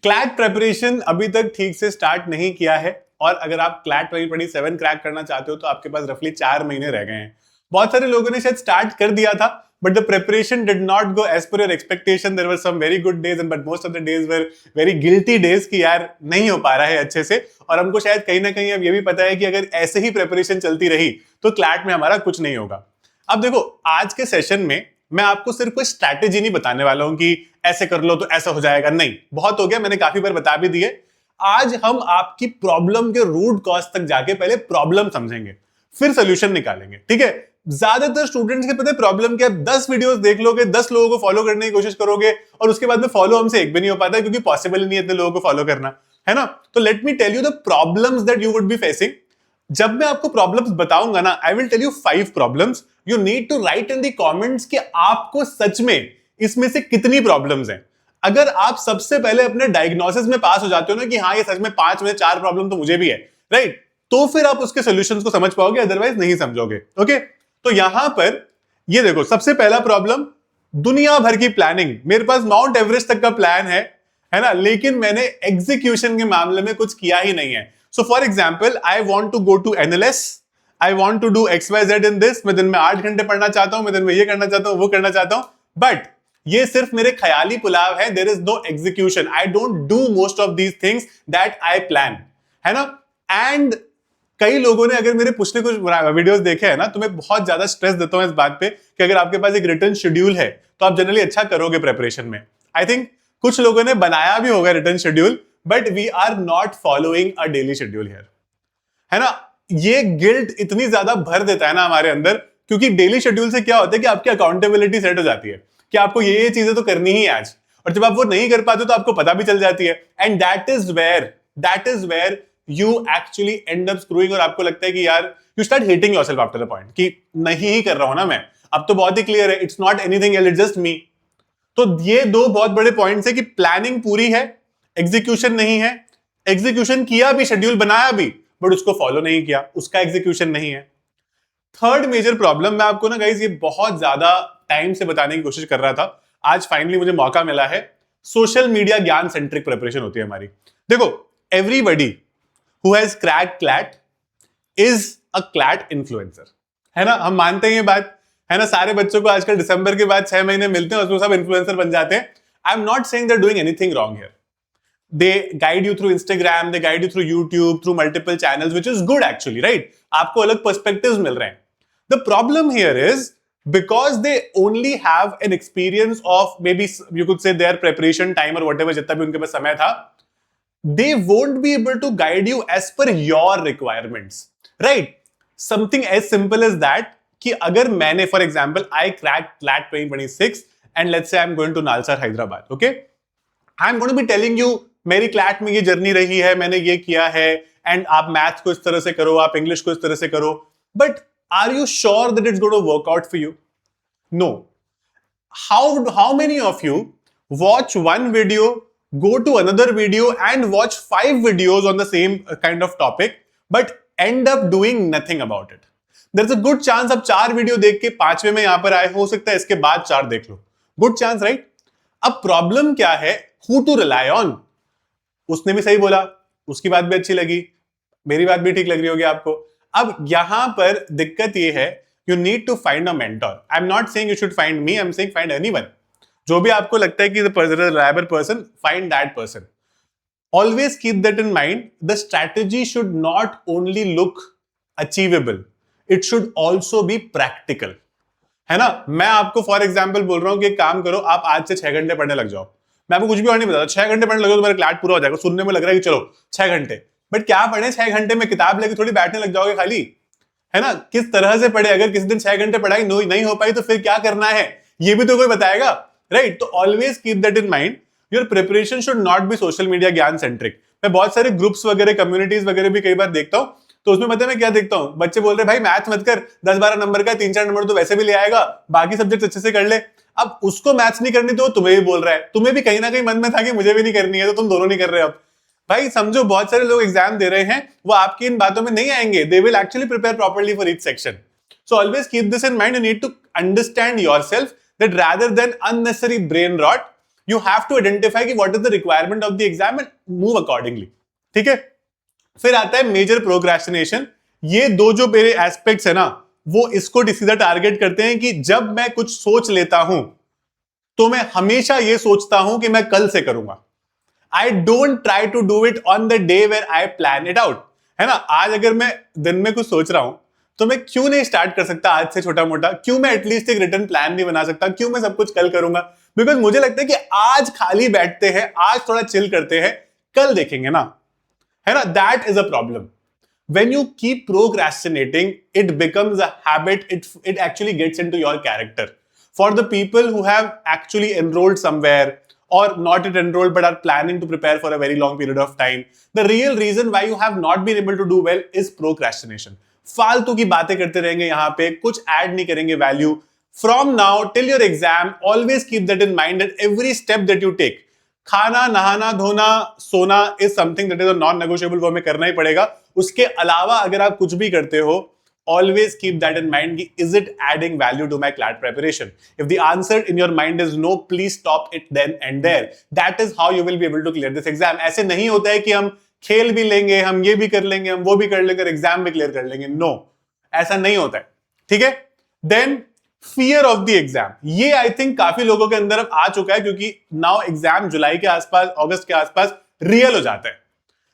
CLAT preparation अभी तक ठीक से स्टार्ट नहीं किया है और अगर आप क्लैट 2027 क्रैक करना चाहते हो तो आपके पास रफली 4 महीने रह गए हैं। बहुत सारे लोगों ने शायद स्टार्ट कर दिया था but the preparation did not go as per your expectation. There were some very good days and but most of the days were very guilty days कि यार नहीं हो पा रहा है अच्छे से। और हमको शायद कहीं ना कहीं अब ये भी पता है कि अगर ऐसे ही प्रिपरेशन चलती रही तो क्लैट में हमारा कुछ नहीं होगा। अब देखो, आज के सेशन में मैं आपको सिर्फ कोई स्ट्रैटेजी नहीं बताने वाला हूं कि ऐसे कर लो तो ऐसा हो जाएगा, नहीं, बहुत हो गया, मैंने काफी बार बता भी दिए। आज हम आपकी प्रॉब्लम के रूट कॉज तक जाके पहले प्रॉब्लम समझेंगे, फिर सोल्यूशन निकालेंगे, ठीक है। ज्यादातर स्टूडेंट्स के पता है प्रॉब्लम क्या, 10 वीडियोस देख लोगे, 10 लोगों को फॉलो करने की कोशिश करोगे और उसके बाद में फॉलो हमसे एक भी नहीं हो पाता क्योंकि पॉसिबल ही नहीं है इतने लोगों को फॉलो करना, है ना। तो let me tell you the problems that you would be facing. जब मैं आपको प्रॉब्लम्स बताऊंगा ना, I will tell you 5 problems, you need to write in the comments कि आपको सच में इसमें से कितनी प्रॉब्लम्स हैं। अगर आप सबसे पहले अपने डायग्नोसिस में पास हो जाते हो ना कि हाँ ये सच में 5 में 4 प्रॉब्लम तो मुझे भी है, राइट, तो फिर आप उसके सॉल्यूशंस को समझ पाओगे, अदरवाइज नहीं समझोगे। ओके, तो यहां पर ये देखो, सबसे पहला प्रॉब्लम, दुनिया भर की प्लानिंग, मेरे पास माउंट एवरेस्ट तक का प्लान है ना, लेकिन मैंने एग्जीक्यूशन के मामले में कुछ किया ही नहीं है। So for example, I want to go to NLS, I want to do XYZ in this, मैं दिन में 8 घंटे पढ़ना चाहता हूं, मैं दिन में ये करना चाहता हूं, वो करना चाहता हूं, बट ये सिर्फ मेरे ख्याली पुलाव है। There is no execution, I don't do most of these things that I plan, है ना। एंड कई लोगों ने अगर मेरे पिछले कुछ वीडियोस देखे हैं ना, तो मैं बहुत ज्यादा स्ट्रेस देता हूं इस बात पे कि अगर आपके पास एक रिटर्न शेड्यूल है तो आप जनरली अच्छा करोगे प्रिपरेशन में। आई थिंक कुछ लोगों ने बनाया भी होगा return schedule, but we are not following a daily schedule here, है ना। ये गिल्ट इतनी ज्यादा भर देता है ना हमारे अंदर, क्योंकि डेली शेड्यूल से क्या होता है कि आपकी अकाउंटेबिलिटी सेट हो जाती है कि आपको ये चीजें तो करनी ही है आज, और जब आप वो नहीं कर पाते तो आपको पता भी चल जाती है। And that is where you actually end up screwing, और आपको लगता है कि यार you start hating yourself after the point कि नहीं ही कर रहा हूं ना मैं, अब तो बहुत ही क्लियर है, it's not anything else, it's just me. तो ये 2 बहुत बड़े पॉइंट्स है कि प्लानिंग पूरी है, एग्जीक्यूशन नहीं है, एग्जीक्यूशन किया भी, शेड्यूल बनाया भी, बट उसको फॉलो नहीं किया, उसका एग्जीक्यूशन नहीं है। थर्ड मेजर प्रॉब्लम, मैं आपको ना गाइस ये बहुत ज्यादा टाइम से बताने की कोशिश कर रहा था, आज फाइनली मुझे मौका मिला है। सोशल मीडिया ज्ञान सेंट्रिक प्रिपरेशन होती है हमारी। देखो, everybody who has cracked CLAT is a CLAT influencer, है ना, हम मानते हैं ये बात, है ना। सारे बच्चों को आजकल दिसंबर के बाद 6 महीने मिलते हैं, उसमें सब इन्फ्लुएंसर बन जाते हैं। I am not saying they are doing anything wrong here, they guide you through Instagram, they guide you through YouTube, through multiple channels, which is good actually, right? आपको अलग perspectives मिल रहे हैं। The problem here is because they only have an experience of maybe you could say their preparation time or whatever, जितना भी उनके पास समय था, they won't be able to guide you as per your requirements, right? Something as simple as that कि अगर मैंने for example I cracked CLAT 2026 and let's say I'm going to Nalsar, Hyderabad, okay? I'm going to be telling you मेरी CLAT में ये journey रही है, मैंने ये किया है, एंड आप मैथ को इस तरह से करो, आप इंग्लिश को इस तरह से करो, but are you sure that it's going to work out for you? No. How many of you watch one video, go to another video and watch 5 videos on the same kind of topic but end up doing nothing about it? There's a good chance आप 4 video देख के 5वें में यहां पर आए, हो सकता है इसके बाद 4 देख लो, गुड चांस, राइट। अब प्रॉब्लम क्या है, who to rely on? उसने भी सही बोला, उसकी बात भी अच्छी लगी, मेरी बात भी ठीक लग रही होगी आपको। अब यहां पर दिक्कत ये है, you need to find a mentor. I am not saying you should find me, I am saying find anyone. जो भी आपको लगता है कि reliable person, find that person. Always keep that in mind, the strategy should not only look achievable, it should also be practical, है ना। मैं आपको फॉर एग्जाम्पल बोल रहा हूं कि एक काम करो, आप आज से 6 घंटे पढ़ने लग जाओ। मैं आपको कुछ भी और नहीं बताता, 6 घंटे पढ़ने लगो तो मेरा क्लैट पूरा हो जाएगा। सुनने में लग रहा है कि चलो 6 घंटे, बट क्या पढ़े 6 घंटे में? किताब लेके थोड़ी बैठने लग जाओगे खाली, है ना। किस तरह से पढ़े? अगर किसी दिन 6 घंटे पढ़ाई नहीं हो पाई तो फिर क्या करना है, ये भी तो कोई बताएगा, राइट। तो always keep that in mind, your preparation should not be social media ज्ञान सेंट्रिक। मैं बहुत सारे ग्रुप्स वगैरह, कम्युनिटीज वगैरह भी कई बार देखता हूं, तो उसमें मतलब मैं क्या देखता हूं, बच्चे बोल रहे भाई मैथ मत कर, 10-12 नंबर का 3-4 नंबर तो वैसे भी ले आएगा, बाकी सब्जेक्ट अच्छे से कर ले। अब उसको मैथ्स नहीं करनी तो तुम्हें भी बोल रहा है, तुम्हें भी कहीं ना कहीं मन में था कि मुझे भी नहीं करनी है, तो तुम दोनों नहीं कर रहे हो। अब भाई समझो, बहुत सारे लोग एग्जाम दे रहे हैं, वो आपकी इन बातों में नहीं आएंगे, they will actually prepare properly for each section. So always keep this in mind, you need to understand yourself that rather than unnecessary brain rot, you have to identify कि what is the requirement of the exam and move accordingly, ठीक है। फिर आता है major procrastination. ये दो जो मेरे एस्पेक्ट्स है ना, वो इसको सीधा टारगेट करते हैं कि जब मैं कुछ सोच लेता हूं तो मैं हमेशा ये सोचता हूं कि मैं कल से करूंगा। I don't try to do it on the day where I plan it out, है ना। आज अगर मैं दिन में कुछ सोच रहा हूं तो मैं क्यों नहीं स्टार्ट कर सकता आज से छोटा मोटा, क्यों मैं एटलीस्ट एक रिटर्न प्लान नहीं बना सकता, क्यों मैं सब कुछ कल करूंगा। बिकॉज मुझे लगता है कि आज खाली बैठते हैं, आज थोड़ा चिल करते हैं, कल देखेंगे ना, है ना। That is a problem. When you keep procrastinating, it becomes a habit. It actually gets into your character. For the people who have actually enrolled somewhere or not yet enrolled but are planning to prepare for a very long period of time, the real reason why you have not been able to do well is procrastination. फालतू की बातें करते रहेंगे, यहां पे कुछ add नहीं करेंगे value. From now till your exam, always keep that in mind that every step that you take, खाना, नहाना, धोना, सोना is something that is a non negotiable, वो हमें करना ही पड़ेगा। उसके अलावा अगर आप कुछ भी करते हो, always keep that in mind कि is it adding value to my CLAT preparation? If the answer in your mind is no, please stop it then and there. That is how you will be able to clear this exam. ऐसे नहीं होता है कि हम खेल भी लेंगे, हम ये भी कर लेंगे, हम वो भी कर लेंगे, एग्जाम भी क्लियर कर लेंगे। नो, ऐसा नहीं होता है, ठीक है। Then fear of the exam, ये आई थिंक काफी लोगों के अंदर अब आ चुका है, क्योंकि नाउ एग्जाम जुलाई के आसपास, अगस्त के आसपास रियल हो जाता है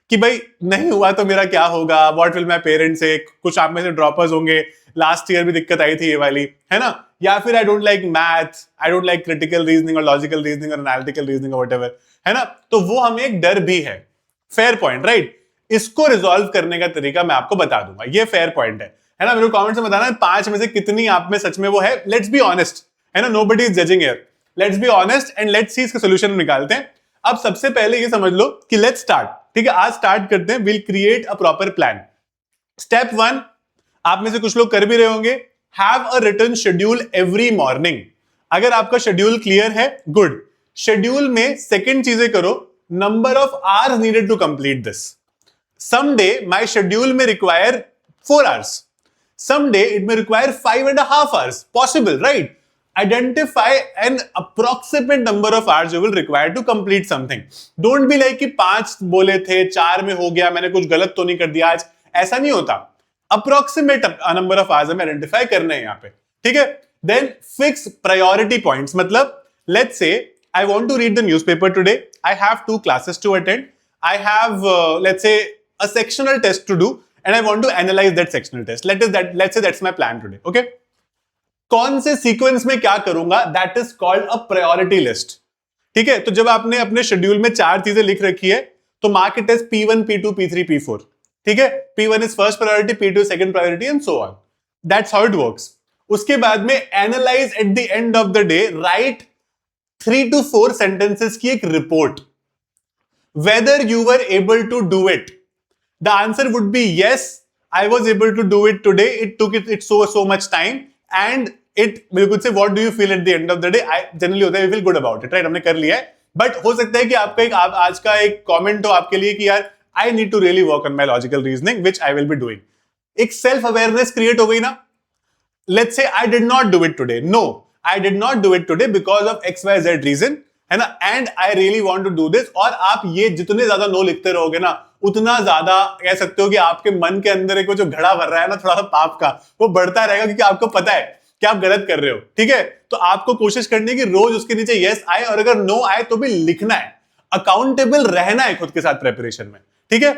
कि भाई नहीं हुआ तो मेरा क्या होगा, व्हाट विल माय पेरेंट्स से। कुछ आप में से ड्रॉपर्स होंगे, लास्ट ईयर भी दिक्कत आई थी ये वाली, है ना। या फिर I don't like math, I don't like critical reasoning और लॉजिकल रीजनिंग और एनालिटिकल रीजनिंग और व्हाटएवर, है ना। तो वो हमें एक डर भी है। Fair point, right. इसको रिजॉल्व करने का तरीका मैं आपको बता दूंगा, ये फेयर पॉइंट है ना। मेरे को कमेंट्स में बताना 5 में से कितनी आप में सच में वो है। लेट्स बी ऑनेस्ट, है ना, nobody is judging here. Let's be honest and let's see इसका सोल्यूशन निकालते हैं। अब सबसे पहले ये समझ लो कि लेट्स स्टार्ट, ठीक है। आज स्टार्ट करते हैं। Will create a proper plan. Step 1, आप में से कुछ लोग कर भी रहे होंगे, have a written schedule every morning. अगर आपका शेड्यूल क्लियर है, गुड। शेड्यूल में सेकंड चीजें करो, number of hours needed to complete this. Someday my schedule may require 4 hours. Someday it may require 5.5 hours. Possible, right? Identify an approximate number of hours you will require to complete something. Don't be like कि 5 बोले थे, 4 में हो गया, मैंने कुछ गलत तो नहीं कर दिया आज। ऐसा नहीं होता। Approximate number of hours हमें identify करने हैं यहाँ पे, ठीक है। Then fix priority points. मतलब let's say I want to read the newspaper today. I have 2 classes to attend. I have let's say a sectional test to do and I want to analyze that sectional test. Let's say that's my plan today. Okay? कौन से sequence में क्या करूंगा, that is called a priority list. ठीक है। तो जब आपने अपने शेड्यूल में 4 चीजें लिख रखी है तो mark it as P1, P2, P3, P4. ठीक है। P1 is first priority, P2 is second priority and so on. That's how it works. उसके बाद में analyze at the end of the day, write 3 to 4 sentences की एक report, whether you were able to do it. The answer would be yes, I was able to do it today. It took it so much time and it you could say what do you feel at the end of the day? I generally होता है we feel good about it, right? हमने कर लिया है। But हो सकता है कि आपका एक आज का एक कमेंट हो आपके लिए कि यार I need to really work on my logical reasoning, which I will be doing. एक सेल्फ अवेयरनेस क्रिएट हो गई ना। Let's say I did not do it today. No, I did not do it today because of XYZ reason, है ना, and I really want to do this. और आप ये जितने ज्यादा नो लिखते रहोगे ना, उतना ज्यादा कह सकते हो कि आपके मन के अंदर एक जो घड़ा भर रहा है ना थोड़ा सा पाप का, वो बढ़ता रहेगा, क्योंकि आपको पता है कि आप गलत कर रहे हो, ठीक है। तो आपको कोशिश करनी है कि रोज उसके नीचे यस आए, और अगर नो आए तो भी लिखना है, अकाउंटेबल रहना है खुद के साथ प्रेपरेशन में, ठीक है।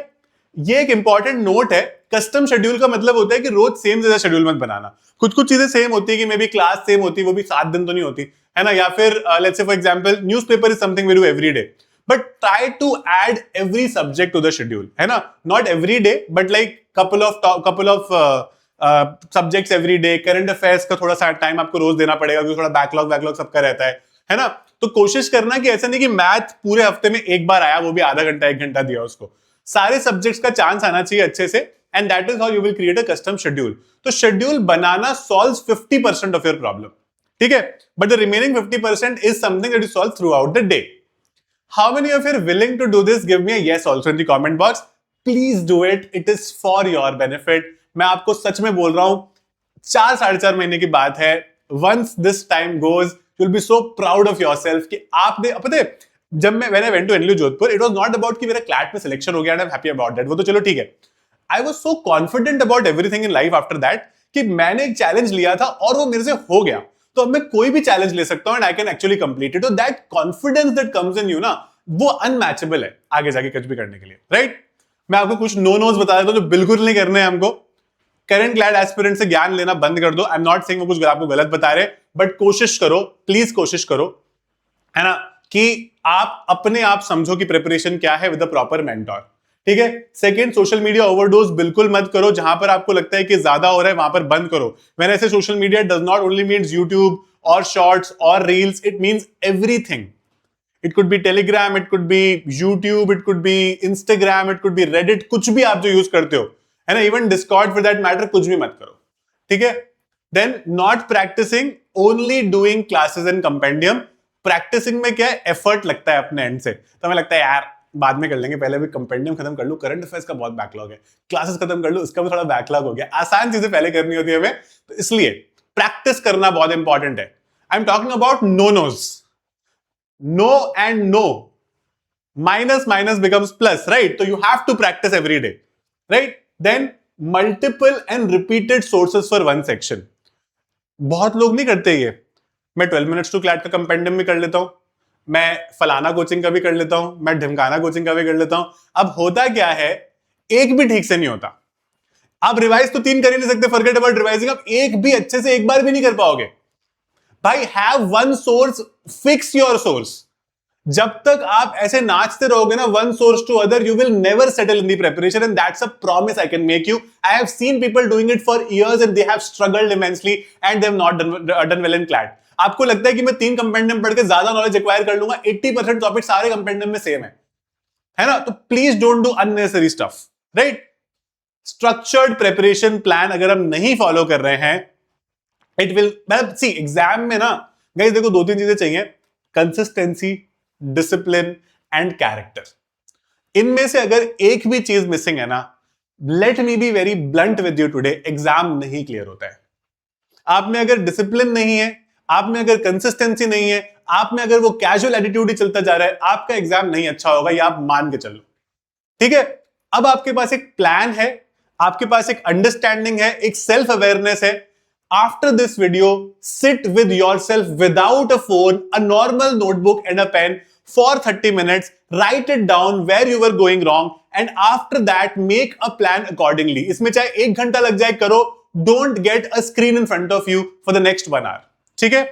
ये एक इंपॉर्टेंट नोट है। कस्टम शेड्यूल का मतलब होता है कि रोज सेम जैसा शेड्यूल मत बनाना। कुछ कुछ चीजें सेम होती है कि मे बी क्लास सेम होती है, वो भी 7 दिन तो नहीं होती, है ना। या फिर let's say for example newspaper is something we do every day, but try to add every subject to the schedule, है ना। Not every day but like couple of subjects every day. Current affairs का थोड़ा सा time आपको रोज देना पड़ेगा, क्योंकि थोड़ा बैकलॉग सबका रहता है ना। तो कोशिश करना कि ऐसा नहीं कि मैथ पूरे हफ्ते में एक बार आया, वो भी आधा घंटा 1 घंटा दिया उसको। सारे सब्जेक्ट्स का चांस आना चाहिए अच्छे से, and that is how you will create a custom schedule. तो शेड्यूल बनाना सॉल्व्स 50% ऑफ योर प्रॉब्लम, ठीक है, but the remaining 50% is something that you solve throughout the day. How many of you are willing to do this? Give me a yes also in the comment box. Please do it, it is for your benefit. मैं आपको सच में बोल रहा हूं, 4 साढ़े 4 महीने की बात है। Once this time goes, you will be so proud of yourself कि आपने पता है जब मैं when I went to NLU Jodhpur it was not about कि मेरा क्लैट में सिलेक्शन हो गया and I am happy about that, वो तो चलो ठीक है. I was so confident about everything in life after that कि मैंने एक चैलेंज लिया था और वो मेरे से हो गया, तो अब मैं कोई भी चैलेंज ले सकता हूं and I can actually complete it. तो that confidence that comes in you ना, वो अनमैचेबल है आगे जाके कुछ भी करने के लिए, राइट? मैं आपको कुछ नो नोज बता देता हूं जो बिल्कुल नहीं करने हैं हमको. करंट क्लैट एस्पिरेंट से ज्ञान लेना बंद कर दो. आई एम नॉट सेइंग वो कुछ आपको गलत बता रहे, बट कोशिश करो, प्लीज कोशिश करो, है ना, कि आप अपने आप समझो कि प्रिपरेशन क्या है विद अ प्रॉपर मेंटोर. ठीक है. सेकंड, सोशल मीडिया ओवरडोज बिल्कुल मत करो. जहां पर आपको लगता है कि ज्यादा हो रहा है वहां पर बंद करो. मैंने ऐसे social media does not only means YouTube और शॉर्ट्स और reels, it means everything. It could be Telegram, it could be YouTube, it could be Instagram, it could be Reddit, कुछ भी आप जो यूज करते हो, है ना, even Discord for that matter, कुछ भी मत करो. ठीक है. Then not practicing, only doing classes and compendium. Practicing में क्या है, एफर्ट लगता है अपने एंड से. तो हमें लगता है यार बाद में कर लेंगे, पहले भी कंपेंडियम खत्म कर लूं, करंट अफेयर्स का बहुत बैकलॉग है, क्लासेस खत्म कर लूं, इसका भी थोड़ा बैकलॉग हो गया. आसान चीजें पहले करनी होती है हमें, तो इसलिए प्रैक्टिस करना बहुत इंपॉर्टेंट है. I am talking about no nos. No and no, minus minus becomes plus, right? तो you have to practise every day, right? Then multiple and repeated sources for one section. बहुत लोग नहीं करते ये. मैं 12 मिनट्स टू क्लैट का compendium भी कर लेता हूं, मैं फलाना कोचिंग का भी कर लेता हूं, मैं ढिमकाना कोचिंग का भी कर लेता हूं. अब होता क्या है, एक भी ठीक से नहीं होता. आप रिवाइज तो 3 कर ही नहीं सकते, फॉरगेट अबाउट रिवाइजिंग. आप एक भी अच्छे से एक बार भी नहीं कर पाओगे. भाई have one source, fix your source. जब तक आप ऐसे नाचते रहोगे ना one source to other, you will never settle in the preparation, and that's a promise I can make you. I have seen people doing it for years and they have struggled immensely and they have not done well in CLAT. आपको लगता है कि मैं 3 compendium पढ़ के ज्यादा knowledge acquire कर लूंगा, 80% टॉपिक सारे कंपेंडियम में सेम है ना? तो please don't do unnecessary stuff, right? Structured preparation plan अगर हम नहीं फॉलो कर रहे हैं, इट विल, मतलब सी एग्जाम में ना गाइस देखो 2-3 चीजें चाहिए, कंसिस्टेंसी, डिसिप्लिन एंड कैरेक्टर. इनमें से अगर एक भी चीज मिसिंग है ना, let me be very blunt with you today, exam नहीं क्लियर होता है. आप में अगर डिसिप्लिन नहीं है, आप में अगर कंसिस्टेंसी नहीं है, आप में अगर वो कैजुअल एटीट्यूड ही चलता जा रहा है, आपका एग्जाम नहीं अच्छा होगा, ये आप मान के चलो. ठीक है. अब आपके पास एक प्लान है, आपके पास एक अंडरस्टैंडिंग है, एक सेल्फ अवेयरनेस है. After this video, sit with yourself without a phone, a normal notebook and a pen for 30 minutes, write it down where you were going wrong, and after that make a plan accordingly. इसमें चाहे 1 घंटा लग जाए, करो. Don't get a screen in front of you for the next 1 hour. ठीक है.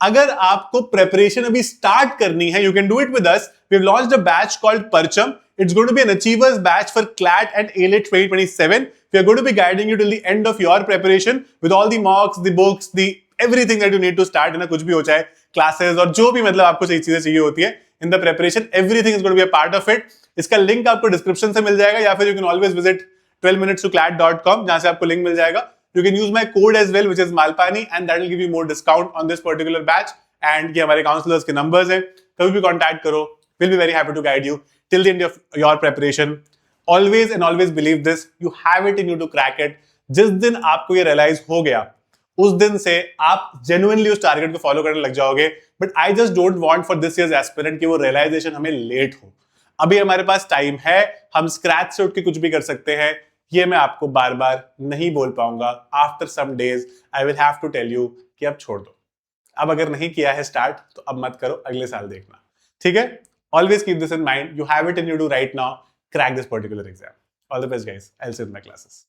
अगर आपको प्रेपरेशन अभी स्टार्ट करनी है, you can do it with us. We've launched a batch called Parcham. It's going to be an achievers batch for CLAT and ALET 2027. We are going to be guiding you till the end of your preparation with all the mocks, the books, the everything that you need to start. ना कुछ भी हो चाहे classes और जो भी मतलब आपको सही चीजें चाहिए होती है in the preparation, everything is going to be a part of it. इसका लिंक आपको डिस्क्रिप्शन से मिल जाएगा, या फिर you can always visit 12minutes2clat.com, जहां से आपको लिंक मिल जाएगा. You can use my code as well, which is Malpani, and that will give you more discount on this particular batch. And ये हमारे काउंसलर्स के नंबर्स हैं, कभी भी कॉन्टैक्ट करो. We'll be very happy to guide you till the end of your preparation. Always and always believe this, you have it in you to crack it. जिस दिन आपको ये realize हो गया, उस दिन से आप genuinely उस टारगेट को फॉलो करने लग जाओगे. But I just don't want for this year's aspirant कि वो realization हमें लेट हो. अभी हमारे पास टाइम है, हम स्क्रैच से उठ के कुछ भी कर सकते हैं. ये मैं आपको बार बार नहीं बोल पाऊंगा. After some days I will have to tell you कि अब छोड़ दो. अब अगर नहीं किया है स्टार्ट तो अब मत करो, अगले साल देखना. ठीक है. Always keep this in mind. You have it in you to right now crack this particular exam. All the best guys. I will see you in my classes.